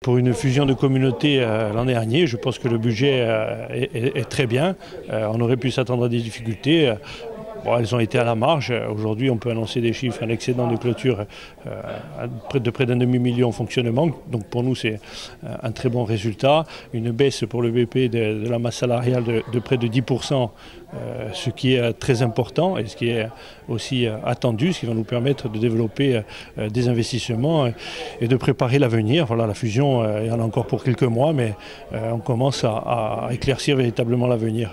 Pour une fusion de communautés l'an dernier, je pense que le budget est très bien. On aurait pu s'attendre à des difficultés. Bon, elles ont été à la marge. Aujourd'hui, on peut annoncer des chiffres, un excédent de clôture de près d'un demi-million en fonctionnement. Donc pour nous, c'est un très bon résultat. Une baisse pour le BP de la masse salariale de près de 10%, ce qui est très important et ce qui est aussi attendu, ce qui va nous permettre de développer des investissements et de préparer l'avenir. Voilà, la fusion, il y en a encore pour quelques mois, mais on commence à éclaircir véritablement l'avenir.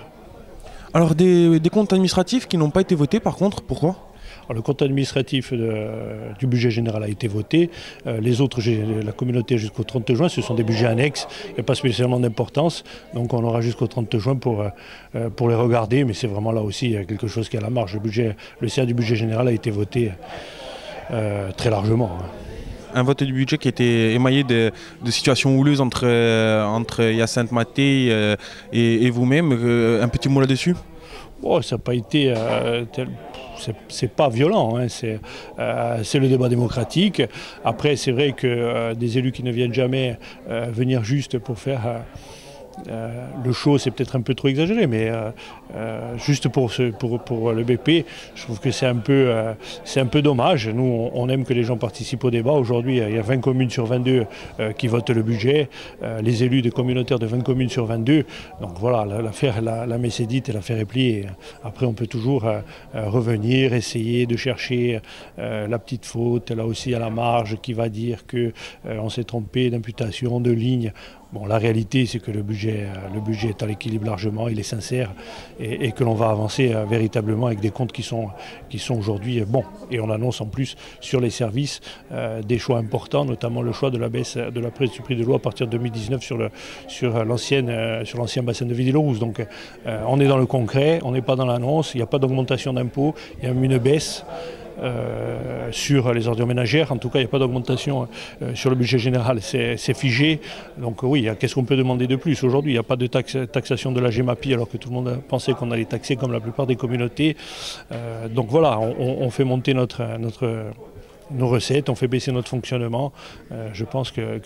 Alors des comptes administratifs qui n'ont pas été votés par contre, pourquoi? Alors, le compte administratif du budget général a été voté. Les autres, la communauté jusqu'au 30 juin, ce sont des budgets annexes. Il n'y a pas spécialement d'importance. Donc on aura jusqu'au 30 juin pour les regarder. Mais c'est vraiment là aussi quelque chose qui est à la marge. Le CA du budget général a été voté très largement. Un vote du budget qui était émaillé de situations houleuses entre Hyacinthe Maté et vous-même. Un petit mot là-dessus? Oh, ça n'a pas été... c'est pas violent, hein. C'est le débat démocratique. Après, c'est vrai que des élus qui ne viennent jamais venir juste pour faire... le show, c'est peut-être un peu trop exagéré, mais juste pour le BP, je trouve que c'est un peu dommage. Nous, on aime que les gens participent au débat. Aujourd'hui, il y a 20 communes sur 22 qui votent le budget, les élus des communautaires de 20 communes sur 22. Donc voilà, la messe est dite et l'affaire est pliée. Après, on peut toujours revenir, essayer de chercher la petite faute, là aussi à la marge, qui va dire qu'on s'est trompé d'imputation, de ligne. Bon, la réalité, c'est que le budget est à l'équilibre largement, il est sincère et que l'on va avancer véritablement avec des comptes qui sont aujourd'hui bons. Et on annonce en plus sur les services des choix importants, notamment le choix de la baisse de la prise du prix de l'eau à partir de 2019 sur l'ancien bassin de Vidi-le-Rousse. Donc on est dans le concret, on n'est pas dans l'annonce, il n'y a pas d'augmentation d'impôts, il y a une baisse. Sur les ordures ménagères, en tout cas il n'y a pas d'augmentation sur le budget général, c'est figé. Donc oui, qu'est-ce qu'on peut demander de plus? Aujourd'hui, il n'y a pas de taxation de la GEMAPI alors que tout le monde pensait qu'on allait taxer comme la plupart des communautés. Donc voilà, on fait monter nos recettes, on fait baisser notre fonctionnement. Je pense que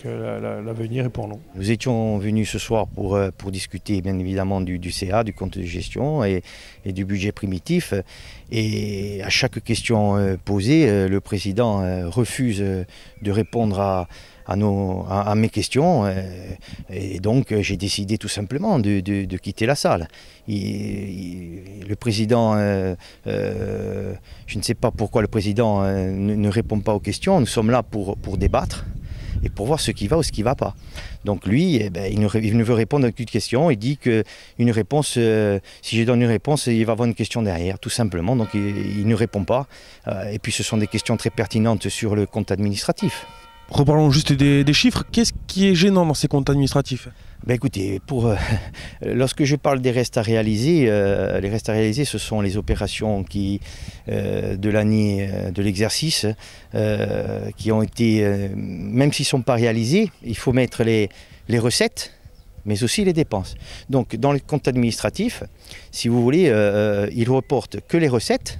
l'avenir est pour nous. Nous étions venus ce soir pour discuter bien évidemment du CA, du compte de gestion et du budget primitif. Et à chaque question posée, le président refuse de répondre à mes questions. Et donc j'ai décidé tout simplement de quitter la salle. Le président, je ne sais pas pourquoi le président ne répond pas aux questions. Nous sommes là pour débattre et pour voir ce qui va ou ce qui ne va pas. Donc lui, il ne veut répondre à aucune question. Il dit qu'une réponse, si je donne une réponse, il va avoir une question derrière, tout simplement. Donc il ne répond pas. Et puis ce sont des questions très pertinentes sur le compte administratif. Reparlons juste des chiffres. Qu'est-ce qui est gênant dans ces comptes administratifs? Écoutez, lorsque je parle des restes à réaliser, les restes à réaliser, ce sont les opérations de l'année de l'exercice qui ont été, même s'ils ne sont pas réalisés, il faut mettre les recettes, mais aussi les dépenses. Donc dans le compte administratif, si vous voulez, il ne reporte que les recettes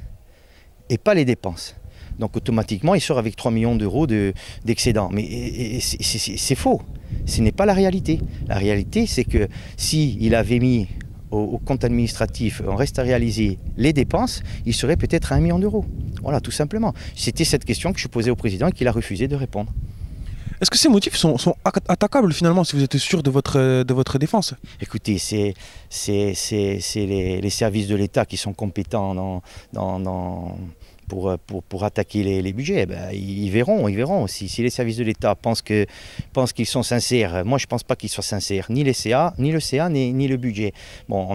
et pas les dépenses. Donc automatiquement, il sort avec 3 millions d'euros d'excédent. Mais c'est faux. Ce n'est pas la réalité. La réalité, c'est que s'il avait mis au compte administratif, en reste à réaliser, les dépenses, il serait peut-être à 1 million d'euros. Voilà, tout simplement. C'était cette question que je posais au président et qu'il a refusé de répondre. Est-ce que ces motifs sont attaquables finalement si vous êtes sûr de votre défense? Écoutez, c'est les services de l'État qui sont compétents pour attaquer les budgets. Ils verront. Si les services de l'État pensent qu'ils sont sincères, moi je ne pense pas qu'ils soient sincères, ni le CA, ni le budget. Bon,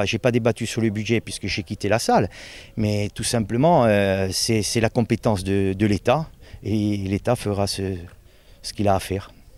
j'ai pas débattu sur le budget puisque j'ai quitté la salle, mais tout simplement, c'est la compétence de l'État et l'État fera ce qu'il a à faire.